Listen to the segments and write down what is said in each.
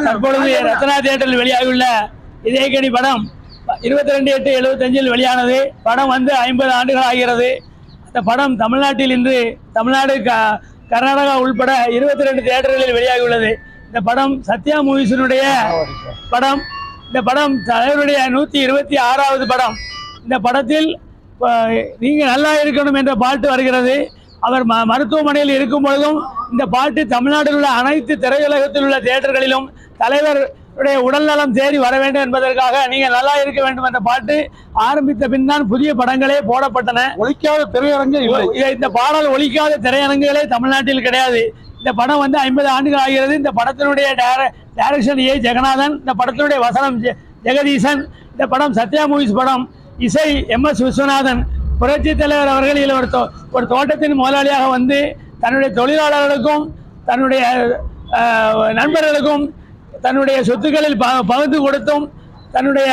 தற்பொழுது ரத்னா தியேட்டரில் வெளியாகியுள்ள இதயக்கனி படம் 22/8/75 வெளியானது. படம் வந்து 50 ஆண்டுகள் ஆகிறது. இந்த படம் தமிழ்நாட்டில் இன்று தமிழ்நாடு கர்நாடகா உள்பட 22 தியேட்டர்களில் வெளியாகியுள்ளது. இந்த படம் சத்யா மூவிஸினுடைய படம். இந்த படம் தலைவருடைய 126வது படம். இந்த படத்தில் நீங்க நல்லா இருக்கணும் என்ற பாட்டு வருகிறது. அவர் மருத்துவமனையில் இருக்கும் பொழுதும் இந்த பாட்டு தமிழ்நாட்டில் உள்ள அனைத்து திரையுலகத்தில் உள்ள தியேட்டர்களிலும் தலைவருடைய உடல்நலம் தேறி வர வேண்டும் என்பதற்காக நீங்க நல்லா இருக்க வேண்டும் என்ற பாட்டு ஆரம்பித்த பின் தான் புதிய படங்களே போடப்பட்டன. ஒலிக்காத திரையரங்கு இந்த பாடல் ஒலிக்காத திரையரங்குகளே தமிழ்நாட்டில் கிடையாது. இந்த படம் வந்து 50 ஆண்டுகள் ஆகிறது. இந்த படத்தினுடைய டைரக்ஷன் ஏ ஜெகநாதன், இந்த படத்தினுடைய வசனம் ஜெகதீசன். இந்த படம் சத்யா மூவிஸ் படம். இசை MS விஸ்வநாதன். புரட்சி தலைவர் அவர்கள் இதில் ஒரு தோட்டத்தின் முதலாளியாக வந்து தன்னுடைய தொழிலாளர்களுக்கும் தன்னுடைய நண்பர்களுக்கும் தன்னுடைய சொத்துக்களில் பகிர்ந்து கொடுத்தும் தன்னுடைய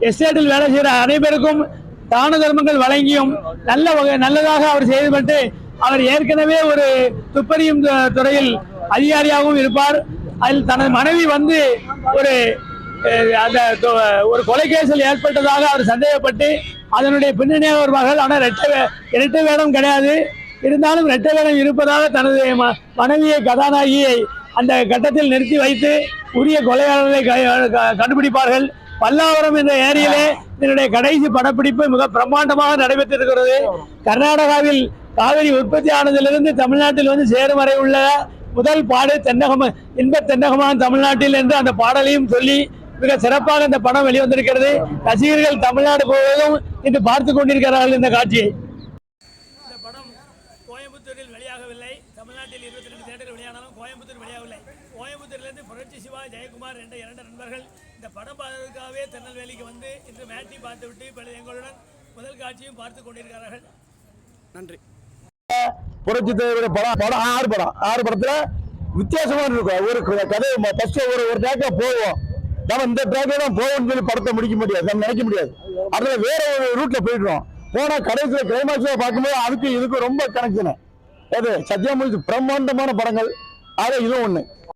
எஸ்டேட்டில் வேலை செய்கிற அனைவருக்கும் தான தர்மங்கள் வழங்கியும் நல்லதாக அவர் செய்துவிட்டு அவர் ஏற்கனவே ஒரு துப்பறியும் துறையில் அதிகாரியாகவும் இருப்பார். அதில் தனது மனைவி வந்து ஒரு கொலைகேசில் ஏற்பட்டதாக அவர் சந்தேகப்பட்டு அதனுடைய பின்னணியாக ஒரு மகள். ஆனால் இரட்டை வேடம் கிடையாது. இருந்தாலும் இரட்டை வேடம் இருப்பதாக தனது மனைவியை கதாநாயகியை அந்த கட்டத்தில் நிறுத்தி வைத்து உரிய கொலையாளர்களை கண்டுபிடிப்பார்கள். பல்லாவரம் என்ற ஏரியிலே இதனுடைய கடைசி படப்பிடிப்பு மிக பிரம்மாண்டமாக நடைபெற்றிருக்கிறது. கர்நாடகாவில் காவிரி உற்பத்தி ஆனதிலிருந்து தமிழ்நாட்டில் வந்து சேரும் வரை உள்ள முதல் பாடு இன்ப தென்னகமான தமிழ்நாட்டில் என்று அந்த பாடலையும் சொல்லி மிக சிறப்பாக இந்த படம் வெளிவந்திருக்கிறது. ரசிகர்கள் தமிழ்நாடு போவதும் இன்று பார்த்து கொண்டிருக்கிறார்கள் இந்த காட்சியை. இந்த படம் கோயம்புத்தூரில் வெளியாகவில்லை. தமிழ்நாட்டில் 22 தியேட்டர் வெளியானாலும் கோயம்புத்தூர் வெளியாகவில்லை. கோயம்புத்தூரிலிருந்து புரட்சி சிவா, ஜெயக்குமார் என்ற 2 நண்பர்கள் இந்த படம் பார்ப்பதற்காகவே திருநெல்வேலிக்கு வந்து இன்று மேட்சி பார்த்துவிட்டு இப்பொழுது எங்களுடன் முதல் காட்சியும் பார்த்து கொண்டிருக்கிறார்கள். நன்றி. புரட்சி தலைவருடைய படம் 6 படத்துல வித்தியாசமா இருக்கும். ஒரு கதை ஃபர்ஸ்ட் ஒரு ட்ராக்ல போவோம். நம்ம இந்த ட்ராக்ல தான் போவோம்னு சொல்லி படத்தை முடிக்க முடியாது, நம்ம நினைக்க முடியாது. அதுல வேற ஒரு ரூட்ல போயிடுறோம். போனா கடைசியில கிளைமாக்ஸ்ல பார்க்கும்போது அதுக்கு இதுக்கு ரொம்ப கனெக்ஷன். அது சத்யா மூவிஸ் பிரம்மாண்டமான படங்கள். அது இதுவும் ஒண்ணு.